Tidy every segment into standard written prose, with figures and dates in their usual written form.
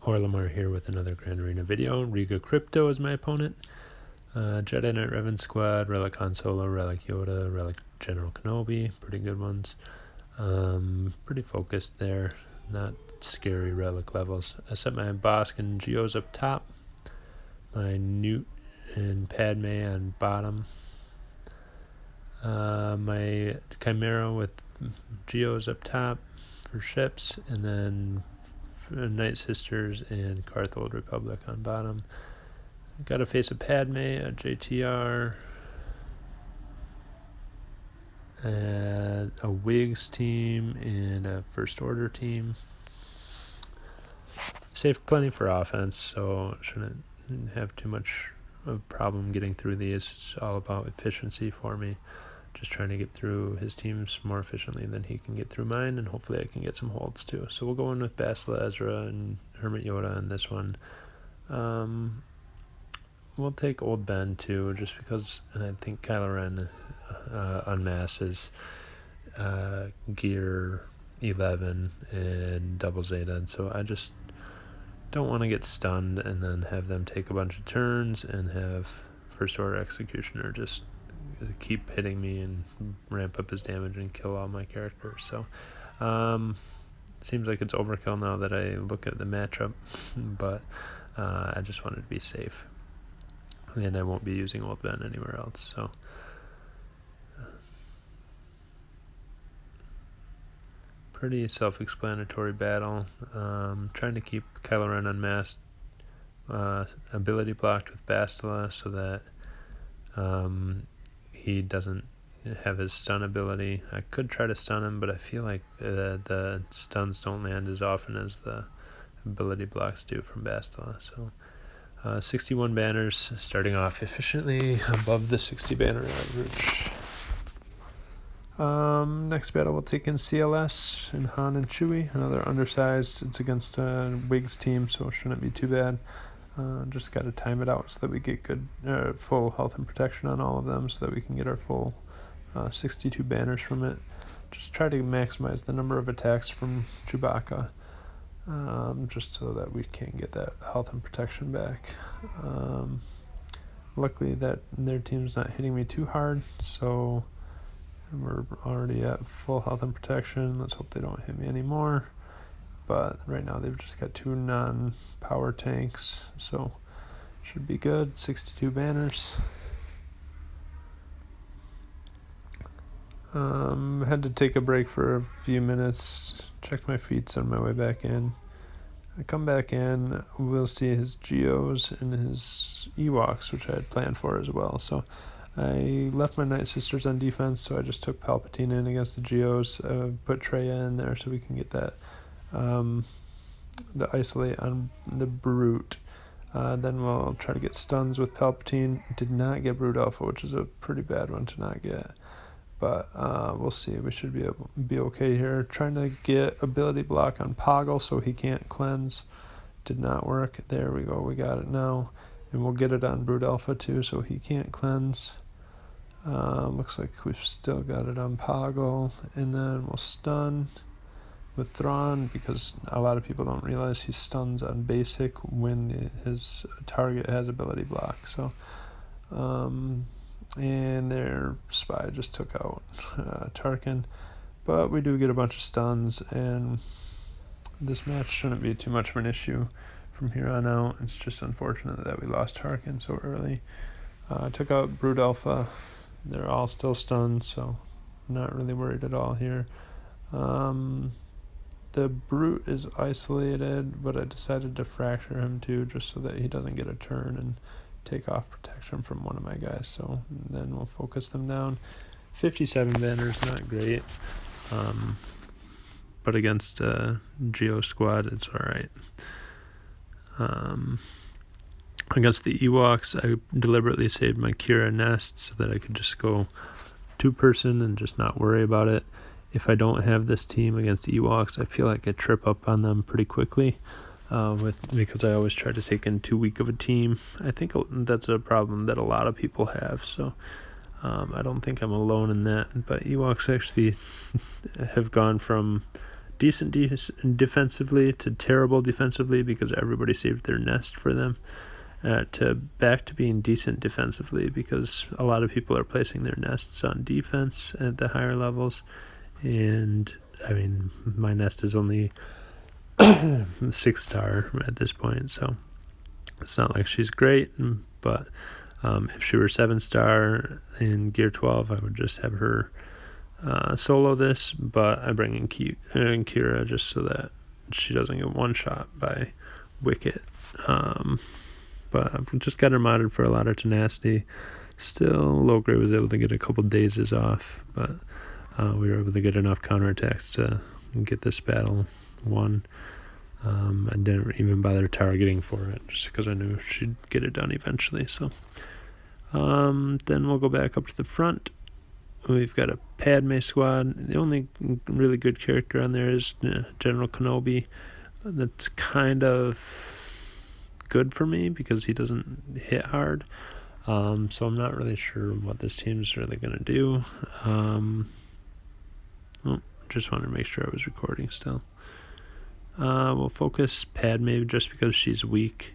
Orlimar here with another Grand Arena video. Riga Crypto is my opponent. Jedi Knight Revan Squad, Relic Han Solo, Relic Yoda, Relic General Kenobi, pretty good ones. Pretty focused there, not scary relic levels. I set my Bosk and Geos up top, my Newt and Padme on bottom, my Chimera with Geos up top for ships, and then Night Sisters and Karth Old Republic on bottom. Got to face a Padme, a JTR, a Wigs team, and a First Order team. Saved plenty for offense, so shouldn't have too much of a problem getting through these. It's all about efficiency for me. Just trying to get through his teams more efficiently than he can get through mine, and hopefully I can get some holds too. So we'll go in with Bastila Ezra and Hermit Yoda on this one. We'll take Old Ben too, just because I think Kylo Ren unmasses Gear 11 and Double Zeta, and so I just don't want to get stunned and then have them take a bunch of turns and have First Order Executioner just keep hitting me and ramp up his damage and kill all my characters. So seems like it's overkill now that I look at the matchup, but I just wanted to be safe, and I won't be using Old Ben anywhere else. So pretty self-explanatory battle. Trying to keep Kylo Ren unmasked, ability blocked with Bastila so that he doesn't have his stun ability. I could try to stun him, but I feel like the stuns don't land as often as the ability blocks do from Bastila. So 61 banners, starting off efficiently above the 60 banner average. Next battle we'll take in CLS and Han and Chewie, another undersized. It's against a Wigs team, so it shouldn't be too bad. Just got to time it out so that we get good full health and protection on all of them, so that we can get our full 62 banners from it. Just try to maximize the number of attacks from Chewbacca, just so that we can get that health and protection back. Luckily that their team's not hitting me too hard, so we're already at full health and protection. Let's hope they don't hit me anymore. But right now they've just got 2 non-power tanks, so should be good. 62 banners. Had to take a break for a few minutes, check my feeds on my way back in. I come back in, we'll see his Geos and his Ewoks, which I had planned for as well. So I left my Night Sisters on defense, so I just took Palpatine in against the Geos, put Traya in there so we can get that the isolate on the Brute. Then we'll try to get stuns with Palpatine. Did not get Brute Alpha, which is a pretty bad one to not get, but we'll see. We should be okay here. Trying to get ability block on Poggle so he can't cleanse. Did not work. There we go, we got it now, and we'll get it on Brute Alpha too so he can't cleanse. Looks like we've still got it on Poggle, and then we'll stun with Thrawn, because a lot of people don't realize he stuns on basic when his target has ability block. So and their spy just took out Tarkin, but we do get a bunch of stuns, and this match shouldn't be too much of an issue from here on out. It's just unfortunate that we lost Tarkin so early. Took out Brood Alpha. They're all still stunned, so not really worried at all here. The Brute is isolated, but I decided to fracture him too, just so that he doesn't get a turn and take off protection from one of my guys. So then we'll focus them down. 57 banners, not great, but against Geo Squad it's alright. Against the Ewoks, I deliberately saved my Kira nest so that I could just go 2-person and just not worry about it. If I don't have this team against Ewoks, I feel like I trip up on them pretty quickly, because I always try to take in too weak of a team. I think that's a problem that a lot of people have, so I don't think I'm alone in that. But Ewoks actually have gone from decent defensively to terrible defensively because everybody saved their nest for them, to back to being decent defensively because a lot of people are placing their nests on defense at the higher levels. And I mean, my nest is only 6-star at this point, so it's not like she's great, but if she were 7-star in Gear 12, I would just have her solo this, but I bring in Kira just so that she doesn't get one shot by Wicket. But I've just got her modded for a lot of tenacity. Still, low grade was able to get a couple dazes off, but we were able to get enough counterattacks to get this battle won. I didn't even bother targeting for it just because I knew she'd get it done eventually. So then we'll go back up to the front. We've got a Padme squad. The only really good character on there is General Kenobi. That's kind of good for me because he doesn't hit hard. So I'm not really sure what this team's really going to do. Just wanted to make sure I was recording still. We'll focus Padme just because she's weak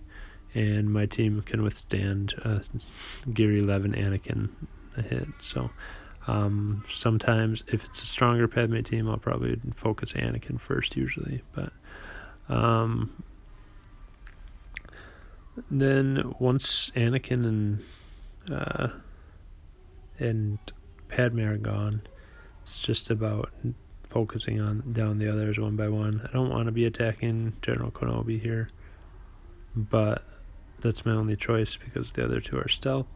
and my team can withstand Gear 11 Anakin hit. So sometimes if it's a stronger Padme team, I'll probably focus Anakin first usually. But then once Anakin and Padme are gone, it's just about focusing on down the others one by one. I don't want to be attacking General Kenobi here, but that's my only choice because the other two are stealth.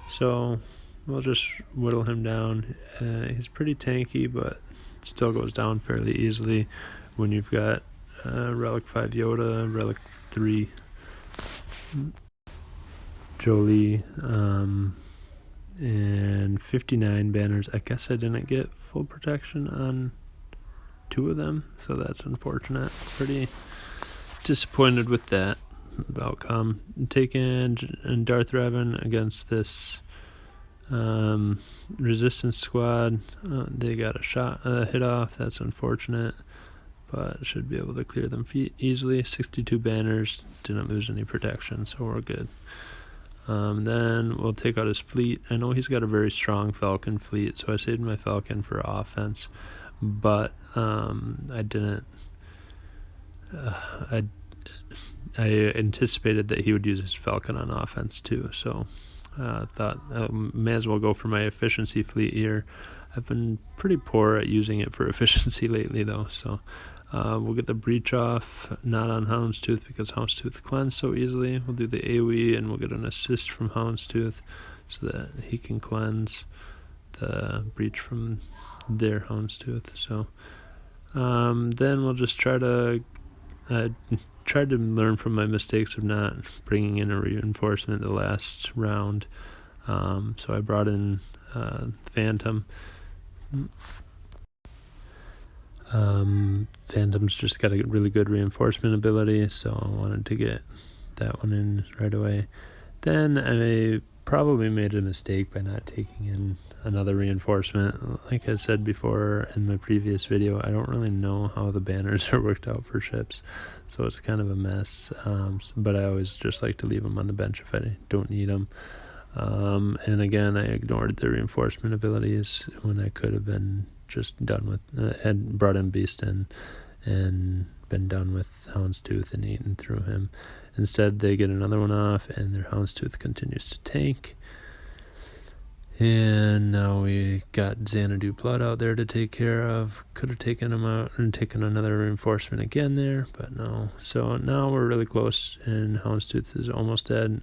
So we'll just whittle him down. He's pretty tanky, but still goes down fairly easily when you've got Relic 5 Yoda, Relic 3 Jolie, and 59 banners. I guess I didn't get full protection on 2 of them, so that's unfortunate. Pretty disappointed with that outcome. Taking Darth Revan against this resistance squad. They got a hit off. That's unfortunate, but should be able to clear them easily. 62 banners, didn't lose any protection, so we're good. Then we'll take out his fleet. I know he's got a very strong Falcon fleet, so I saved my Falcon for offense, but I didn't. I anticipated that he would use his Falcon on offense too, so thought I may as well go for my efficiency fleet here. I've been pretty poor at using it for efficiency lately though, so we'll get the breach off, not on Houndstooth because Houndstooth cleansed so easily. We'll do the AoE and we'll get an assist from Houndstooth so that he can cleanse the breach from their Houndstooth. So then we'll just try to learn from my mistakes of not bringing in a reinforcement the last round. So I brought in Phantom. Phantom's just got a really good reinforcement ability, so I wanted to get that one in right away. Then I probably made a mistake by not taking in another reinforcement. Like I said before in my previous video, I don't really know how the banners are worked out for ships, so it's kind of a mess, but I always just like to leave them on the bench if I don't need them. And again, I ignored the reinforcement abilities when I could have been just done with, had brought in Beast in and been done with Houndstooth and eaten through him. Instead, they get another one off, and their Houndstooth continues to tank. And now we got Xanadu Blood out there to take care of. Could have taken him out and taken another reinforcement again there, but no. So now we're really close, and Houndstooth is almost dead.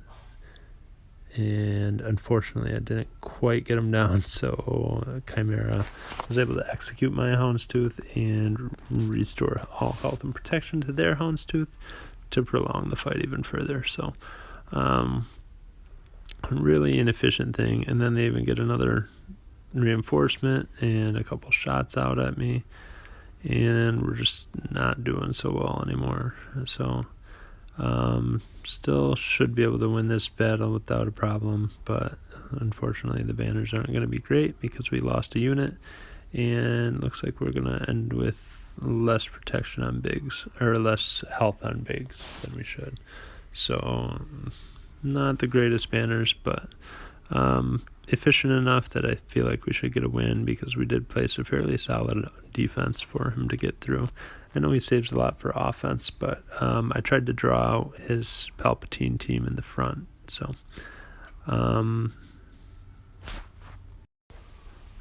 And unfortunately I didn't quite get him down, so Chimera was able to execute my Houndstooth and restore all health and protection to their Houndstooth to prolong the fight even further. So really inefficient thing. And then they even get another reinforcement and a couple shots out at me, and we're just not doing so well anymore. So still should be able to win this battle without a problem, but unfortunately the banners aren't going to be great because we lost a unit, and looks like we're going to end with less protection on bigs, or less health on bigs than we should. So not the greatest banners, but efficient enough that I feel like we should get a win because we did place a fairly solid defense for him to get through. I know he saves a lot for offense, but I tried to draw out his Palpatine team in the front, so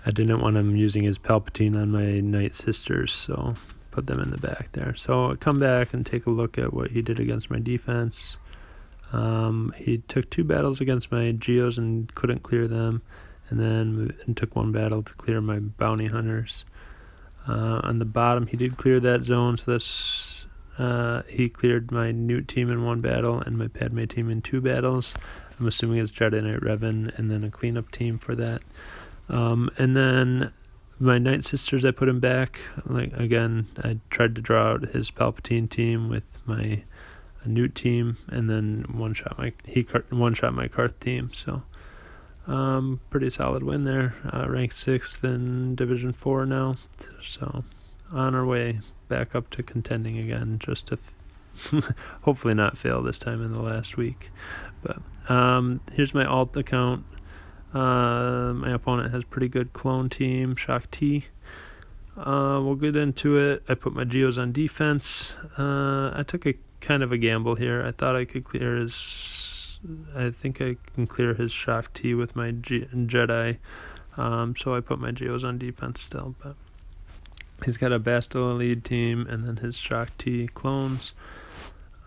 I didn't want him using his Palpatine on my Night Sisters, so put them in the back there. So I come back and take a look at what he did against my defense. He took 2 battles against my Geos and couldn't clear them, and then took 1 battle to clear my Bounty Hunters. On the bottom, he did clear that zone, so that's he cleared my Newt team in 1 battle and my Padme team in 2 battles. I'm assuming it's Jedi Knight Revan and then a cleanup team for that. And then my Night Sisters, I put him back. Like again, I tried to draw out his Palpatine team with my Newt team, and then one-shot my Karth team. So pretty solid win there. Ranked 6th in Division 4 now. So on our way back up to contending again, just to hopefully not fail this time in the last week. But here's my alt account. My opponent has pretty good clone team, Shaak T. We'll get into it. I put my Geos on defense. I took a kind of a gamble here. I thought I could clear his... I think I can clear his Shaak T with my Jedi. So I put my Geos on defense still. But he's got a Bastila lead team and then his Shaak T clones.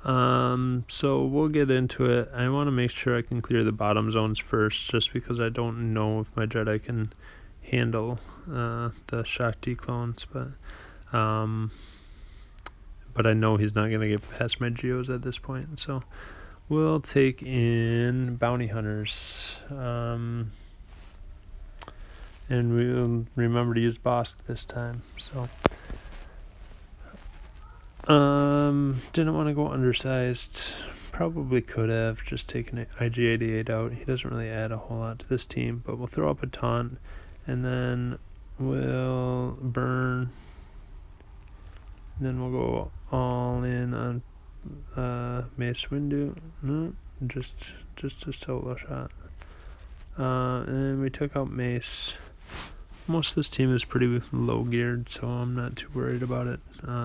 So we'll get into it. I want to make sure I can clear the bottom zones first, just because I don't know if my Jedi can handle the Shaak T clones, but I know he's not going to get past my Geos at this point. So we'll take in Bounty Hunters, and we'll remember to use Bosk this time. So didn't want to go undersized. Probably could have just taken IG-88 out. He doesn't really add a whole lot to this team, but we'll throw up a taunt, and then we'll burn. Then we'll go all in on Mace Windu. No, just a solo shot. And then we took out Mace. Most of this team is pretty low geared, so I'm not too worried about it.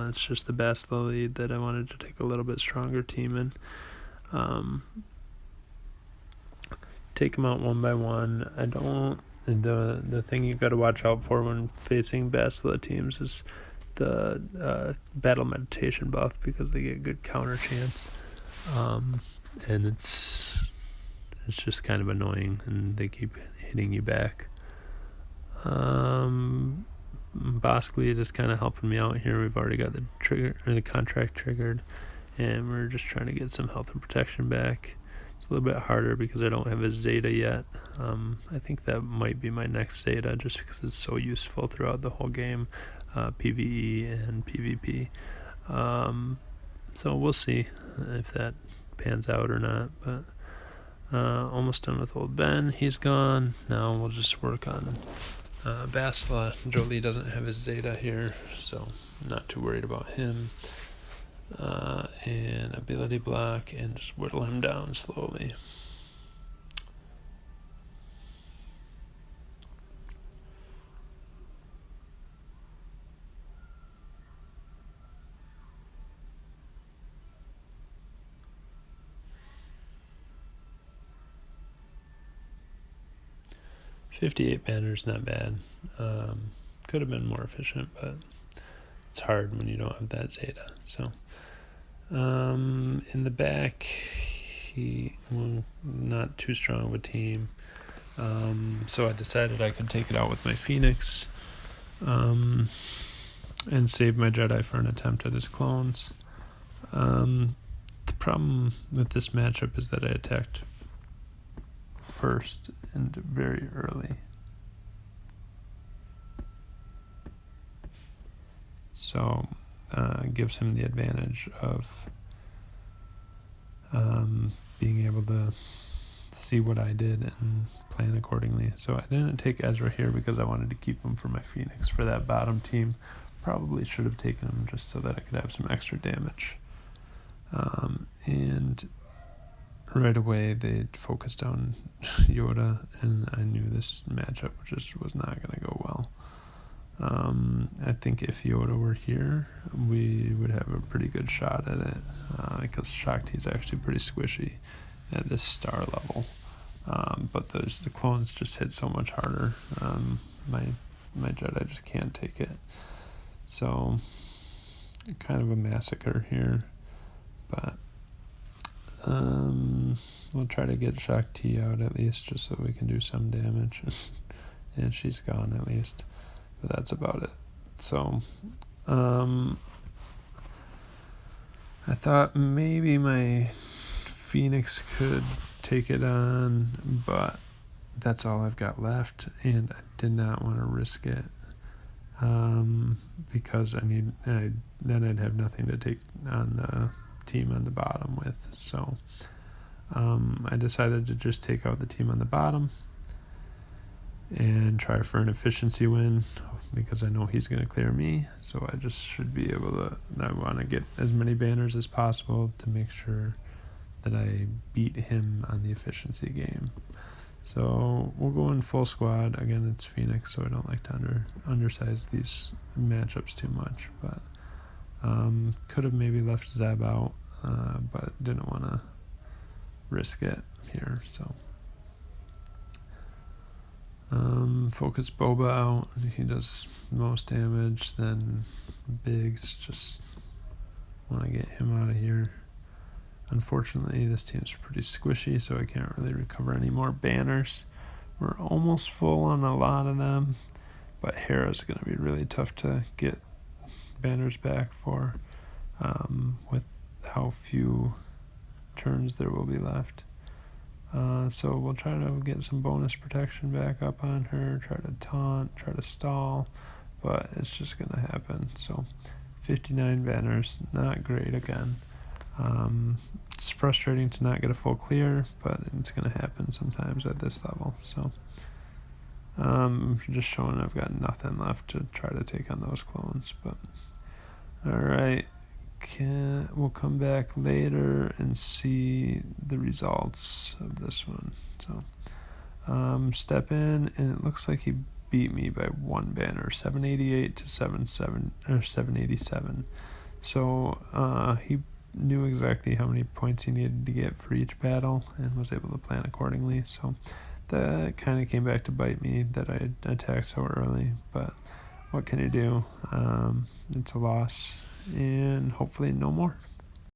It's just the Bastila lead that I wanted to take a little bit stronger team in. Take them out one by one. I don't. The thing you got to watch out for when facing Bastila teams is the battle meditation buff, because they get good counter chance, and it's just kind of annoying, and they keep hitting you back. Bosk lead is kind of helping me out here. We've already got the trigger, or the contract triggered, and we're just trying to get some health and protection back. It's a little bit harder because I don't have his Zeta yet. I think that might be my next Zeta, just because it's so useful throughout the whole game, PvE and PvP. So we'll see if that pans out or not. But almost done with old Ben. He's gone. Now we'll just work on Bastila. Jolie doesn't have his Zeta here, so not too worried about him. And ability block, and just whittle him down slowly. $58 banners, not bad. Could have been more efficient, but it's hard when you don't have that Zeta. So in the back, not too strong of a team. So I decided I could take it out with my Phoenix, and save my Jedi for an attempt at his clones. The problem with this matchup is that I attacked first and very early. So gives him the advantage of being able to see what I did and plan accordingly. So I didn't take Ezra here because I wanted to keep him for my Phoenix for that bottom team. probably should have taken him just so that I could have some extra damage. And right away they focused on Yoda, and I knew this matchup just was not going to go well. I think if Yoda were here, we would have a pretty good shot at it, because Shaak is actually pretty squishy at this star level. But the clones just hit so much harder. My Jedi just can't take it. So, kind of a massacre here. But we'll try to get Shaak out at least, just so we can do some damage. And she's gone at least. But that's about it. So, I thought maybe my Phoenix could take it on, but that's all I've got left, and I did not want to risk it, because then I'd have nothing to take on the team on the bottom with. So I decided to just take out the team on the bottom and try for an efficiency win, because I know he's going to clear me, so I just should be able to. I want to get as many banners as possible to make sure that I beat him on the efficiency game. So we'll go in full squad. Again, it's Phoenix, so I don't like to undersize these matchups too much, but could have maybe left Zeb out, but didn't want to risk it here, so focus Boba out. He does most damage. Then Biggs, just want to get him out of here. Unfortunately, this team's pretty squishy, so I can't really recover any more banners. We're almost full on a lot of them, but Hera's going to be really tough to get banners back for, with how few turns there will be left. So we'll try to get some bonus protection back up on her, try to taunt, try to stall, but it's just going to happen. So 59 banners, not great again. It's frustrating to not get a full clear, but it's going to happen sometimes at this level. So just showing I've got nothing left to try to take on those clones. But all right. We'll come back later and see the results of this one. So step in, and it looks like he beat me by one banner, 788 to 787. So he knew exactly how many points he needed to get for each battle and was able to plan accordingly. So that kind of came back to bite me, that I attacked so early, but what can you do? It's a loss, and hopefully no more.